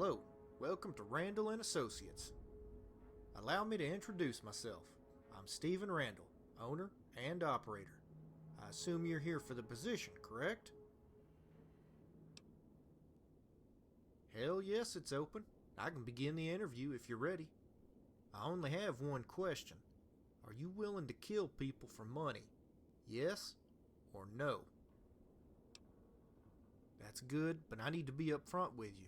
Hello, welcome to Randall and Associates. Allow me to introduce myself. I'm Stephen Randall, owner and operator. I assume you're here for the position, correct? Hell yes, it's open. I can begin the interview if you're ready. I only have one question. Are you willing to kill people for money? Yes or no? That's good, but I need to be upfront with you.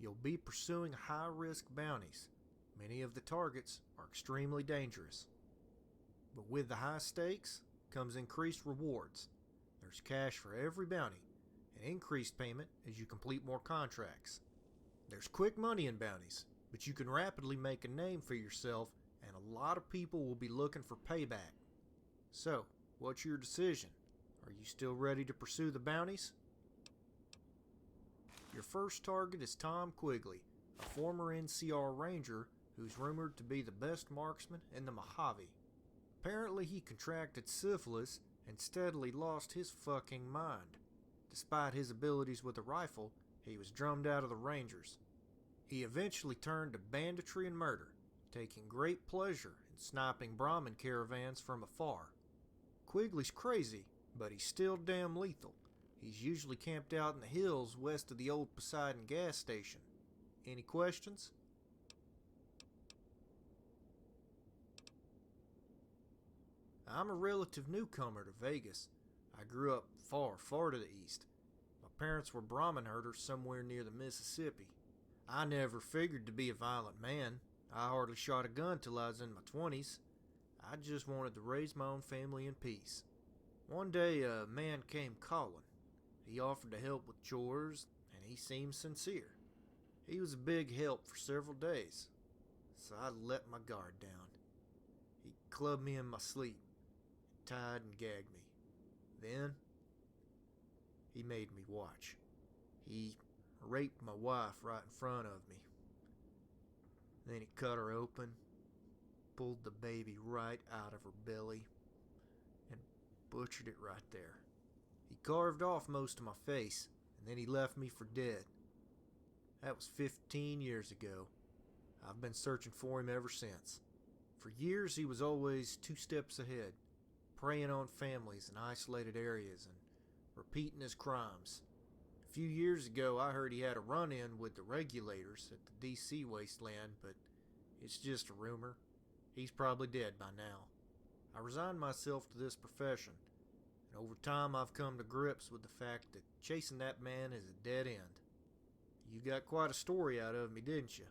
You'll be pursuing high-risk bounties. Many of the targets are extremely dangerous. But with the high stakes comes increased rewards. There's cash for every bounty, and increased payment as you complete more contracts. There's quick money in bounties, but you can rapidly make a name for yourself, and a lot of people will be looking for payback. So, what's your decision? Are you still ready to pursue the bounties? Your first target is Tom Quigley, a former NCR Ranger who's rumored to be the best marksman in the Mojave. Apparently he contracted syphilis and steadily lost his fucking mind. Despite his abilities with a rifle, he was drummed out of the Rangers. He eventually turned to banditry and murder, taking great pleasure in sniping Brahmin caravans from afar. Quigley's crazy, but he's still damn lethal. He's usually camped out in the hills west of the old Poseidon gas station. Any questions? I'm a relative newcomer to Vegas. I grew up far, far to the east. My parents were Brahmin herders somewhere near the Mississippi. I never figured to be a violent man. I hardly shot a gun till I was in my 20s. I just wanted to raise my own family in peace. One day a man came calling. He offered to help with chores, and he seemed sincere. He was a big help for several days, so I let my guard down. He clubbed me in my sleep, tied and gagged me. Then, he made me watch. He raped my wife right in front of me. Then he cut her open, pulled the baby right out of her belly, and butchered it right there. He carved off most of my face, and then he left me for dead. That was 15 years ago. I've been searching for him ever since. For years he was always 2 steps ahead, preying on families in isolated areas and repeating his crimes. A few years ago I heard he had a run-in with the regulators at the DC wasteland, but it's just a rumor. He's probably dead by now. I resigned myself to this profession. And over time I've come to grips with the fact that chasing that man is a dead end. You got quite a story out of me, didn't you?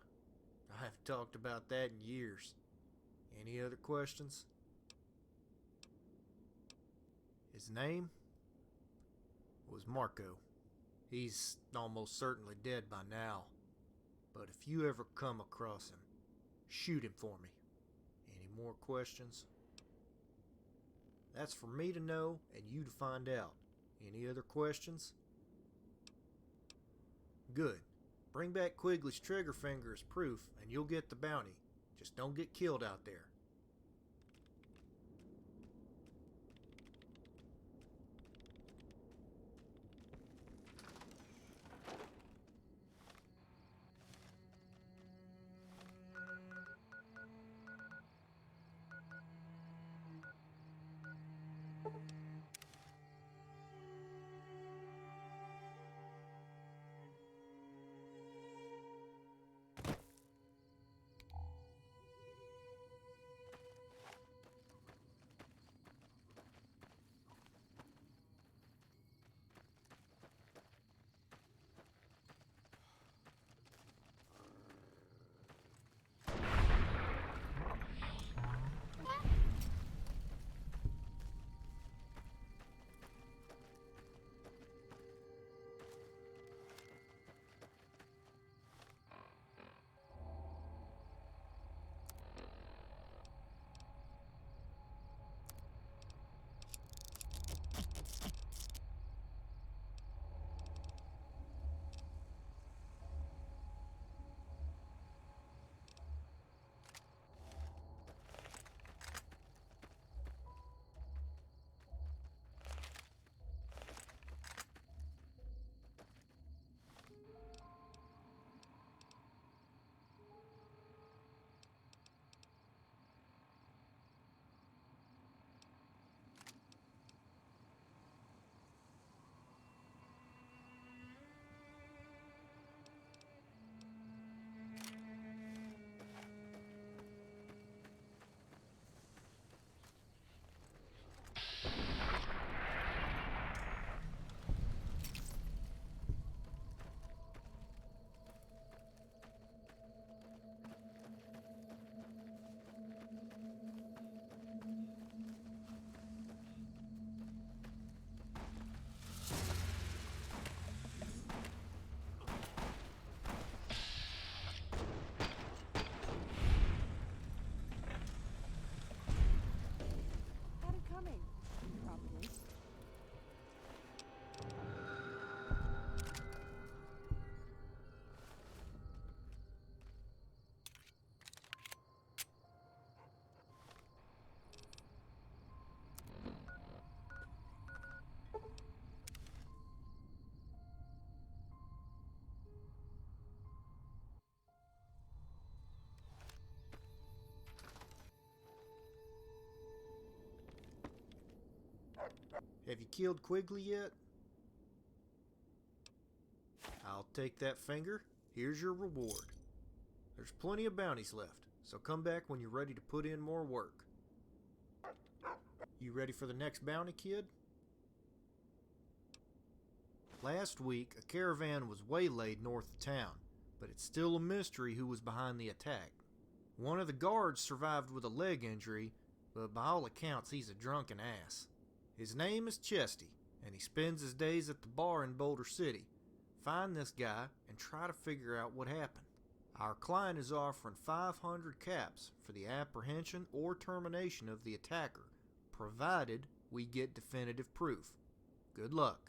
I haven't talked about that in years. Any other questions? His name was Marco. He's almost certainly dead by now. But if you ever come across him, shoot him for me. Any more questions? That's for me to know and you to find out. Any other questions? Good. Bring back Quigley's trigger finger as proof and you'll get the bounty. Just don't get killed out there. killed Quigley yet? I'll take that finger. Here's your reward. There's plenty of bounties left, so come back when you're ready to put in more work. You ready for the next bounty, kid? Last week, a caravan was waylaid north of town, but it's still a mystery who was behind the attack. One of the guards survived with a leg injury, but by all accounts he's a drunken ass. His name is Chesty, and he spends his days at the bar in Boulder City. Find this guy and try to figure out what happened. Our client is offering 500 caps for the apprehension or termination of the attacker, provided we get definitive proof. Good luck.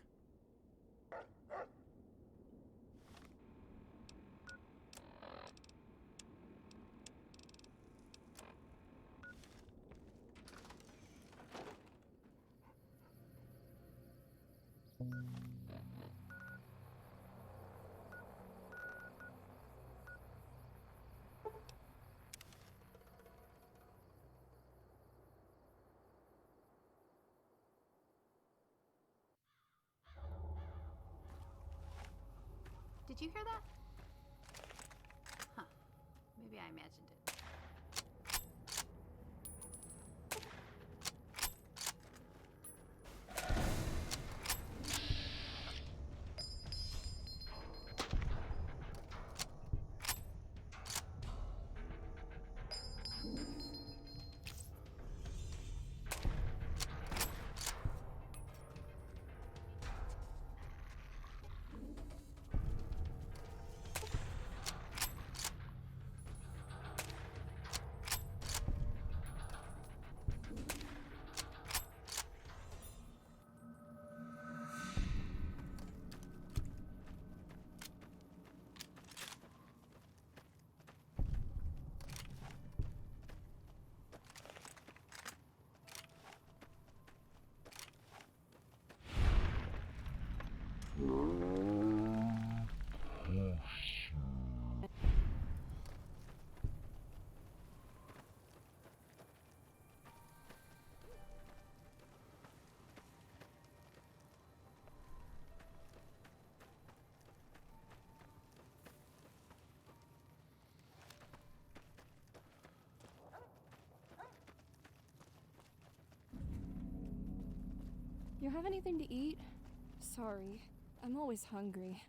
Did you hear that? Huh. Maybe I imagined it. You have anything to eat? Sorry, I'm always hungry.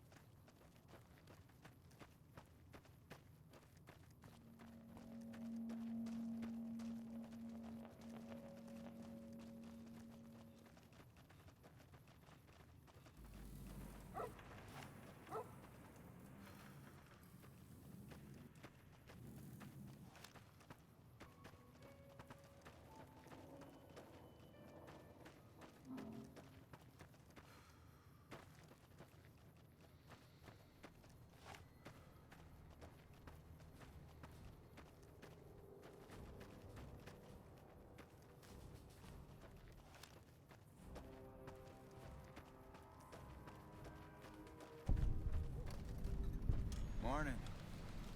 Morning.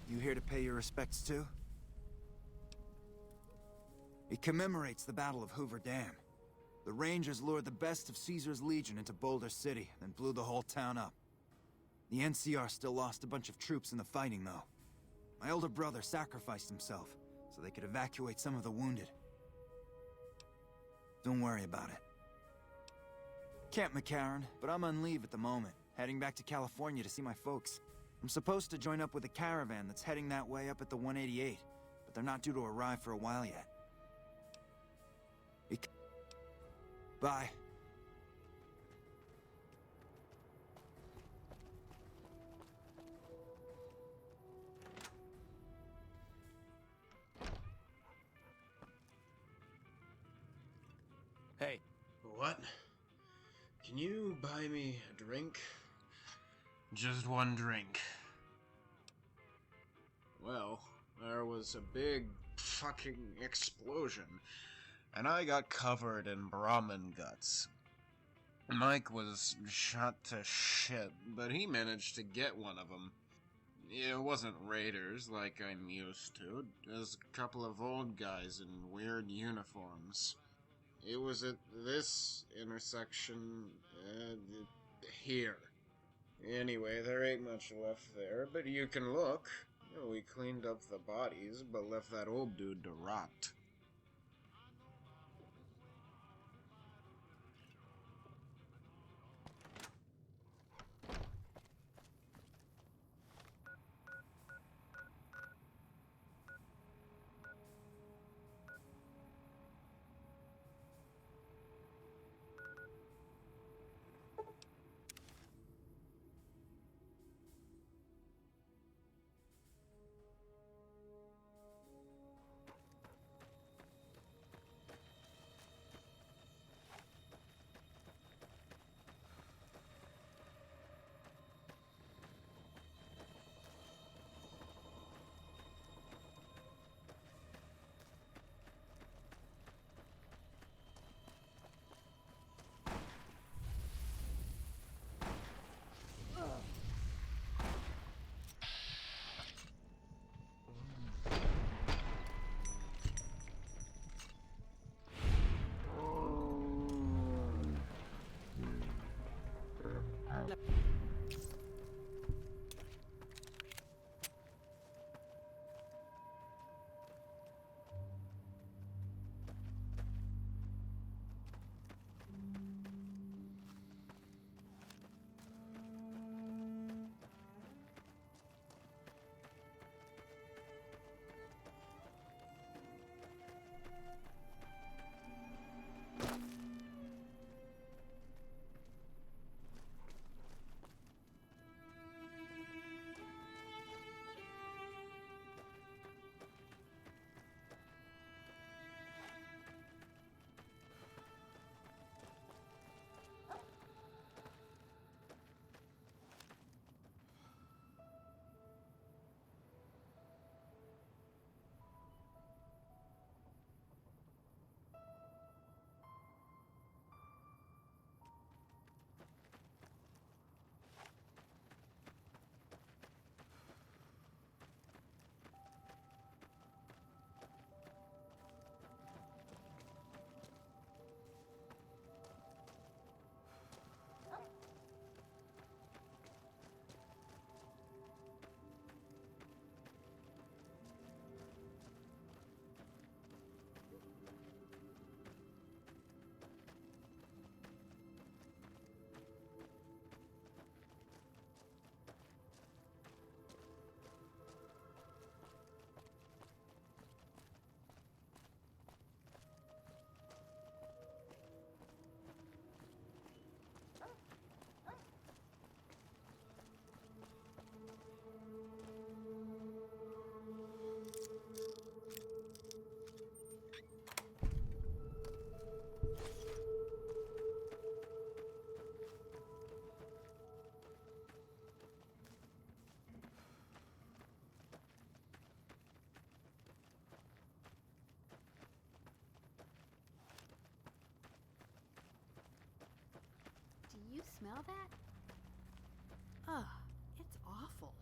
You here to pay your respects too? It commemorates the Battle of Hoover Dam. The Rangers lured the best of Caesar's Legion into Boulder City, then blew the whole town up. The NCR still lost a bunch of troops in the fighting, though. My older brother sacrificed himself, so they could evacuate some of the wounded. Don't worry about it. Camp McCarran, but I'm on leave at the moment, heading back to California to see my folks. I'm supposed to join up with a caravan that's heading that way up at the 188, but they're not due to arrive for a while yet. Bye. Hey. What? Can you buy me a drink? Just one drink. Well, there was a big fucking explosion, and I got covered in Brahmin guts. Mike was shot to shit, but he managed to get one of them. It wasn't raiders like I'm used to. It was a couple of old guys in weird uniforms. It was at this intersection, here. Anyway, there ain't much left there, but you can look. We cleaned up the bodies, but left that old dude to rot. Do you smell that? Ugh, it's awful.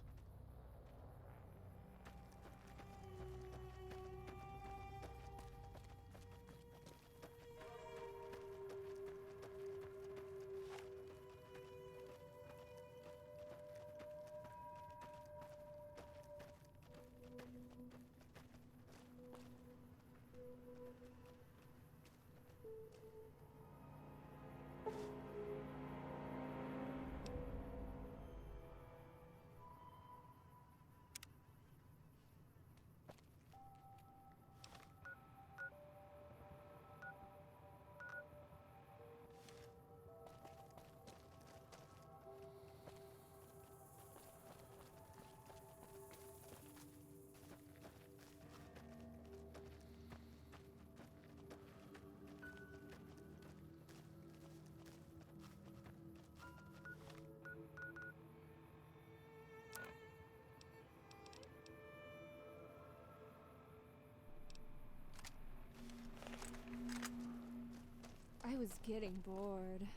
I was getting bored.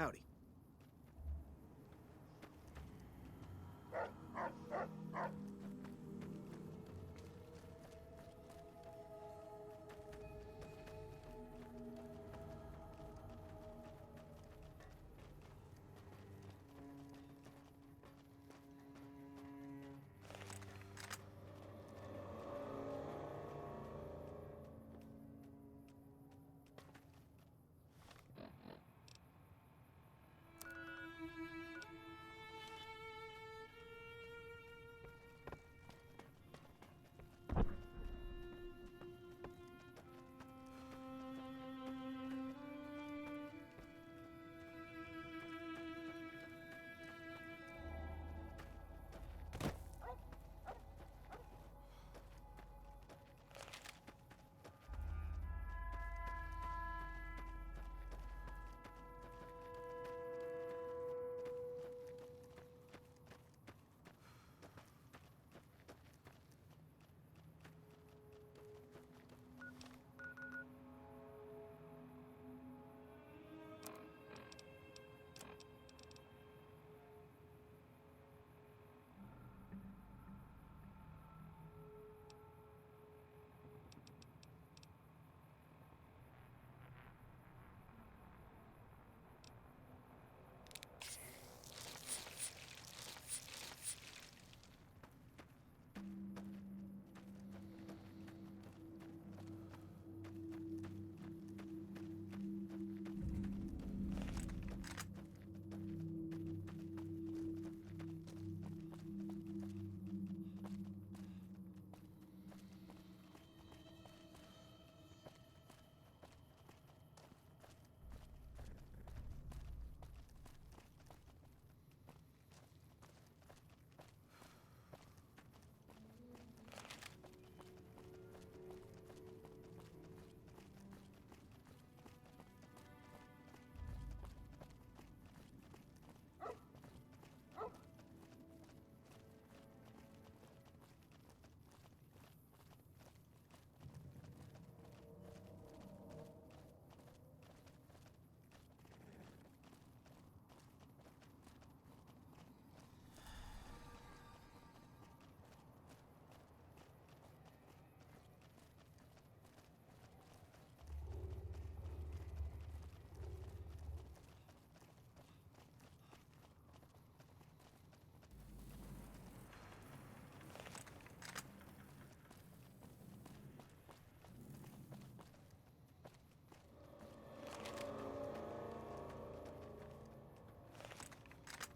Howdy.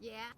Yeah.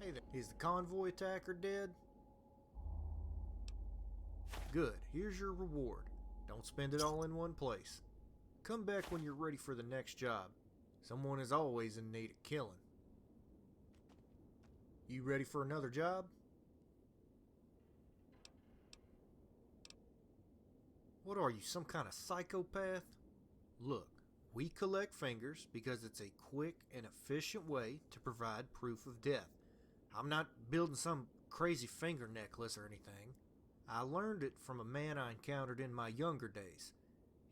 Hey there. Is the convoy attacker dead? Good. Here's your reward. Don't spend it all in one place. Come back when you're ready for the next job. Someone is always in need of killing. You ready for another job? What are you, some kind of psychopath? Look, We collect fingers because it's a quick and efficient way to provide proof of death. I'm not building some crazy finger necklace or anything. I learned it from a man I encountered in my younger days.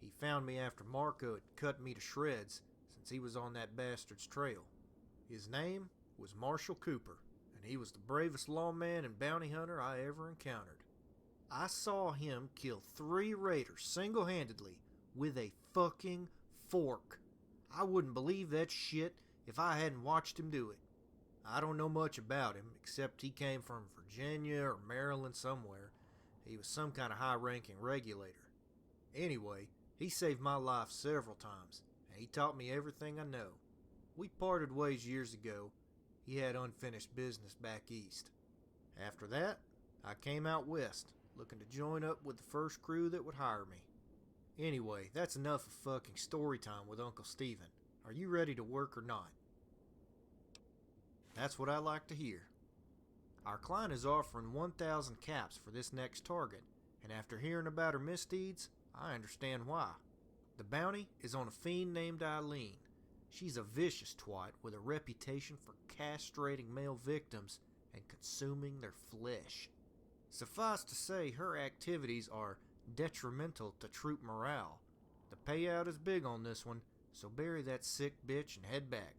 He found me after Marco had cut me to shreds since he was on that bastard's trail. His name was Marshall Cooper, and he was the bravest lawman and bounty hunter I ever encountered. I saw him kill 3 raiders single-handedly with a fucking fork. I wouldn't believe that shit if I hadn't watched him do it. I don't know much about him, except he came from Virginia or Maryland somewhere. He was some kind of high-ranking regulator. Anyway, he saved my life several times, and he taught me everything I know. We parted ways years ago. He had unfinished business back east. After that, I came out west, looking to join up with the first crew that would hire me. Anyway, that's enough of fucking story time with Uncle Steven. Are you ready to work or not? That's what I like to hear. Our client is offering 1,000 caps for this next target, and after hearing about her misdeeds, I understand why. The bounty is on a fiend named Eileen. She's a vicious twat with a reputation for castrating male victims and consuming their flesh. Suffice to say, her activities are detrimental to troop morale. The payout is big on this one, so bury that sick bitch and head back.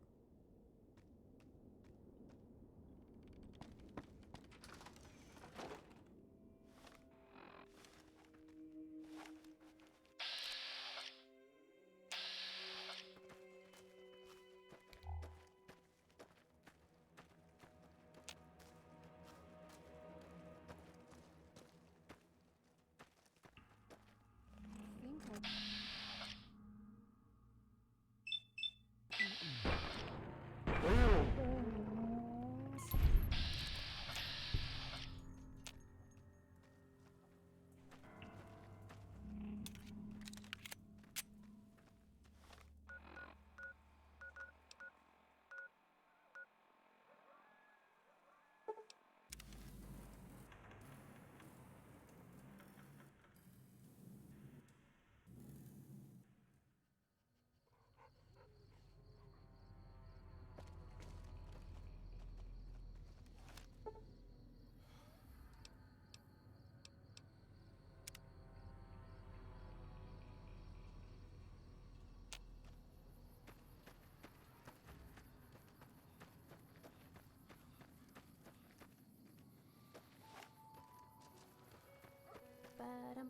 Ba-dum,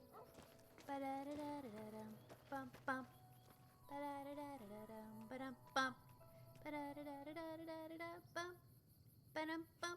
ba-da-da-da-da-dum, bum bum, ba-da-da-da-da-dum, ba-dum bum, ba-da-da-da-da-da-da-dum, bum, ba-dum bum.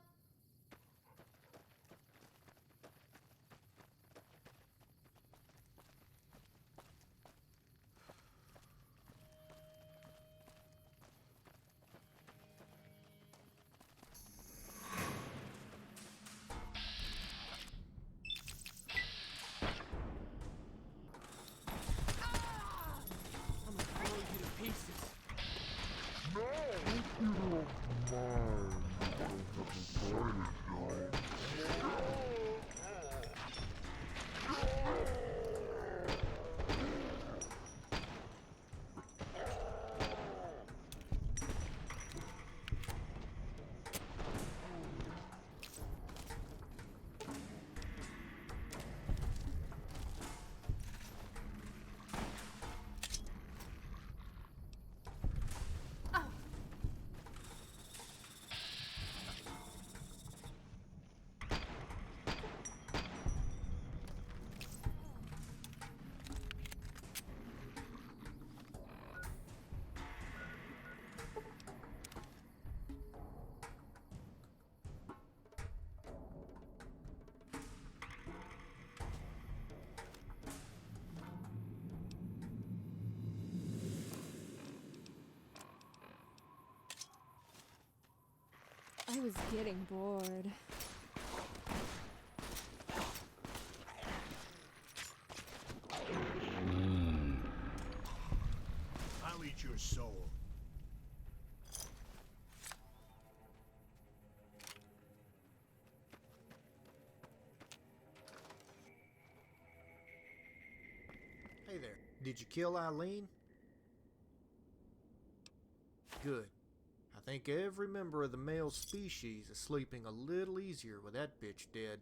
I was getting bored. I'll eat your soul. Hey there, did you kill Eileen? Good. I think every member of the male species is sleeping a little easier with that bitch dead.